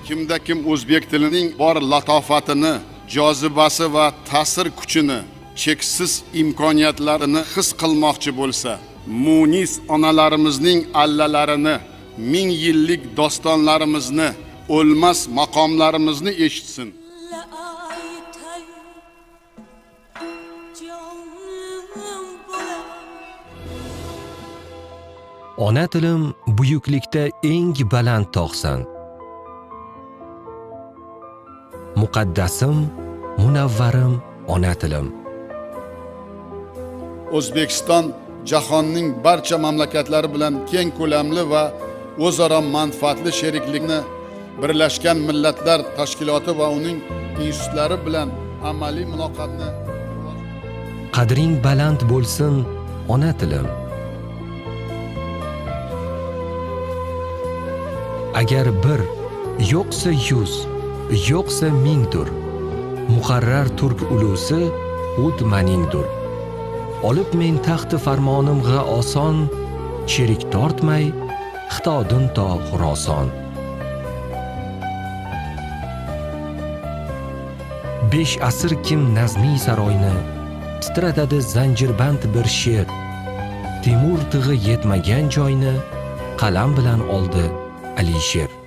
Kimda kim o'zbek tilining bor latofatini, jozibasi va ta'sir kuchini, cheksiz imkoniyatlarini his qilmoqchi bo'lsa, munis onalarimizning allalarini, ming yillik dostonlarimizni, o'lmas maqomlarimizni eshitsin. Ona tilim buyuklikda eng baland tog'san. Muqaddasim, munavvarim ona tilim. O'zbekiston jahonning barcha mamlakatlari bilan keng ko'lamli va o'zaro manfaatli sheriklikni Birlashgan Millatlar Tashkiloti va uning institutlari bilan amaliy muloqotni Qadring baland bo'lsin ona tilim. Agar bir yo'qsa 100, yo'qsa 1000dir. Muqarrar turk ulusi ud maningdir. Olib men taxti farmonimga oson, sherik tortmay Xitodan to Xuroson. 5 asr kim nazmiy saroyni titratadi zanjirband bir she'r. Timur tig'i yetmagan joyni qalam bilan oldi Alisher.